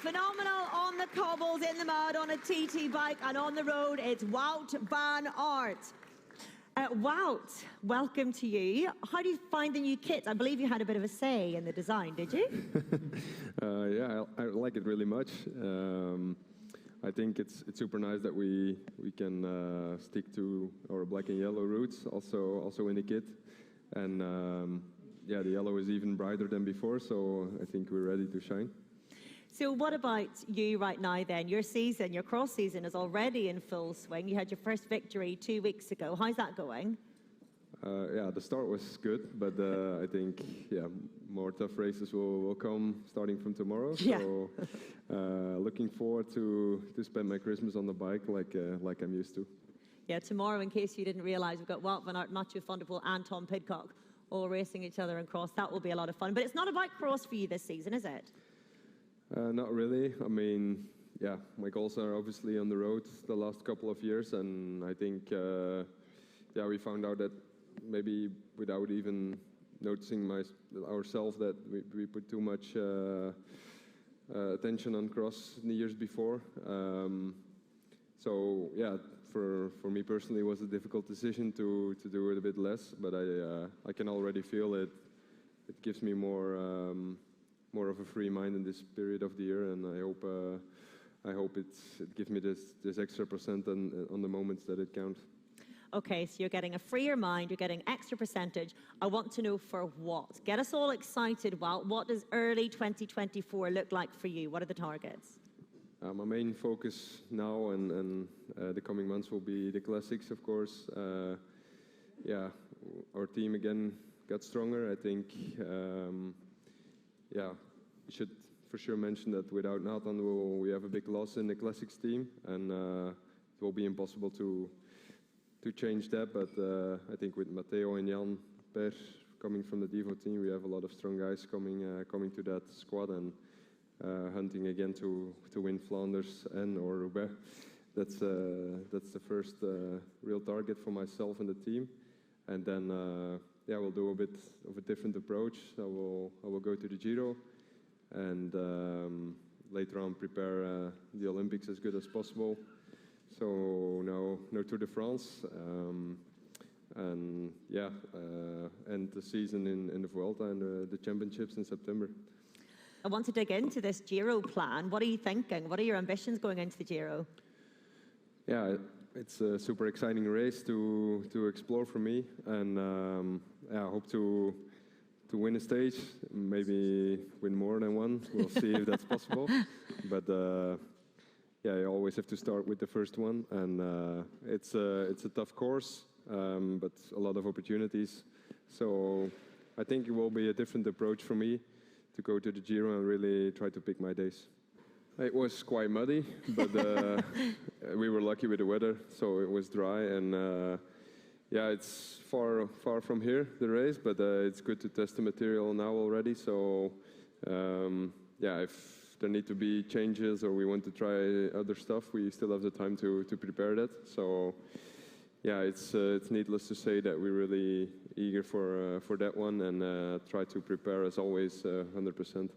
Phenomenal on the cobbles, in the mud, on a TT bike, and on the road, it's Wout Van Aert. Wout, welcome to you. How do you find the new kit? I believe you had a bit of a say in the design, did you? Yeah, I like it really much. I think it's super nice that we can stick to our black and yellow roots, also in the kit. And yeah, the yellow is even brighter than before, so I think we're ready to shine. So what about you right now then? Your season, your cross season is already in full swing. You had your first victory 2 weeks ago. How's that going? Yeah, the start was good, but I think more tough races will come starting from tomorrow. Yeah. So looking forward to spend my Christmas on the bike like I'm used to. Yeah, tomorrow, in case you didn't realise, we've got Wout Van Aert, Mathieu van der Poel and Tom Pidcock all racing each other in cross. That will be a lot of fun. But it's not about cross for you this season, is it? Not really. I mean, yeah, my goals are obviously on the road the last couple of years, and I think, yeah, we found out that maybe without even noticing ourselves that we put too much attention on cross in the years before. So yeah, for me personally, it was a difficult decision to do it a bit less, but I can already feel it. It gives me more of a free mind in this period of the year, and I hope it gives me this extra percent on the moments that it count. Okay, so you're getting a freer mind, you're getting extra percentage. I want to know for what? Get us all excited, Wout. What does early 2024 look like for you? What are the targets? My main focus now and the coming months will be the classics, of course. Yeah, our team again got stronger. I think, yeah, we should for sure mention that without Nathan, we have a big loss in the classics team, and it will be impossible to change that. But I think with Matteo and Jan Per coming from the Devo team, we have a lot of strong guys coming to that squad and hunting again to win Flanders or Roubaix. That's the first real target for myself and the team. And then yeah, we'll do a bit of a different approach. I will go to the Giro, and later on prepare the Olympics as good as possible. So no Tour de France, and yeah, end the season in the Vuelta and the championships in September. I want to dig into this Giro plan. What are you thinking? What are your ambitions going into the Giro? Yeah, it's a super exciting race to explore for me, and yeah, I hope to win a stage, maybe win more than one. We'll see if that's possible. But yeah, you always have to start with the first one, and it's a tough course, but a lot of opportunities. So I think it will be a different approach for me to go to the Giro and really try to pick my days. It was quite muddy, but we were lucky with the weather, so it was dry, and yeah, it's far from here, the race, but it's good to test the material now already. So yeah, if there need to be changes or we want to try other stuff, we still have the time to prepare that. So yeah, it's needless to say that we're really eager for that one, and try to prepare as always 100%.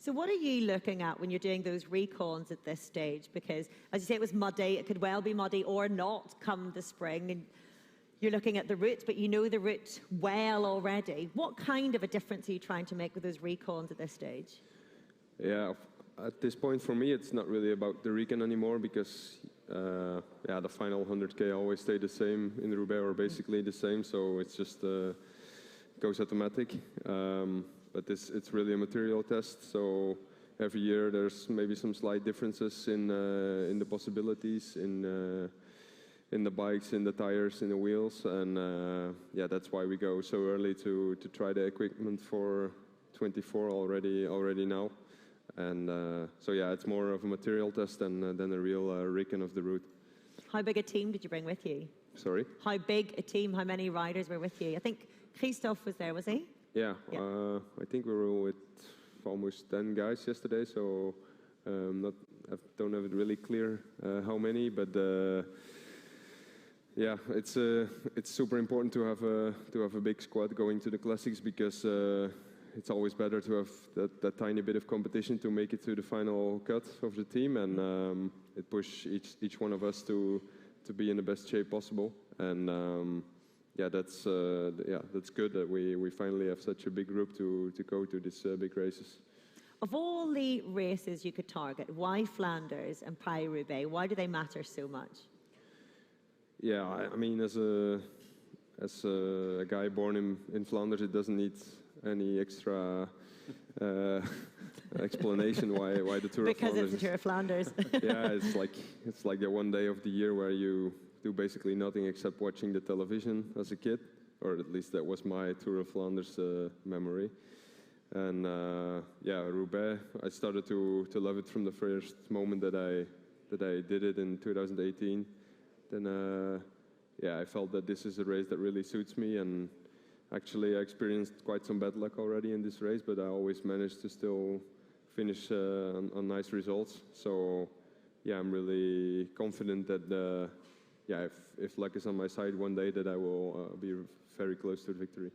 So what are you looking at when you're doing those recons at this stage? Because as you say, it was muddy. It could well be muddy or not come the spring. And you're looking at the route, but you know the route well already. What kind of a difference are you trying to make with those recons at this stage? Yeah, at this point for me, it's not really about the recon anymore, because yeah, the final 100K always stay the same in Roubaix, or basically the same. So it's just goes automatic. But it's really a material test. So every year there's maybe some slight differences in the possibilities, in the bikes, in the tires, in the wheels, and yeah, that's why we go so early to try the equipment for 24 already now. And so yeah, it's more of a material test than a real recon of the route. How big a team did you bring with you? Sorry? How big a team, how many riders were with you? I think Christophe was there, was he? Yeah, I think we were with almost 10 guys yesterday, so I don't have it really clear how many, but yeah, it's super important to have a big squad going to the classics, because it's always better to have that tiny bit of competition to make it to the final cut of the team, and it pushed each one of us to be in the best shape possible. And yeah, that's good that we finally have such a big group to go to these big races. Of all the races you could target, why Flanders and Paris-Roubaix? Why do they matter so much? Yeah, I mean, as a guy born in Flanders, it doesn't need any extra explanation why the Tour of Flanders. Because it's the Tour of Flanders. Yeah, it's like the one day of the year where you do basically nothing except watching the television as a kid, or at least that was my Tour of Flanders memory. And yeah, Roubaix, I started to love it from the first moment that I did it in 2018. Then yeah, I felt that this is a race that really suits me, and actually I experienced quite some bad luck already in this race, but I always managed to still finish on nice results. So yeah, I'm really confident that yeah, if luck is on my side one day, that I will be very close to the victory.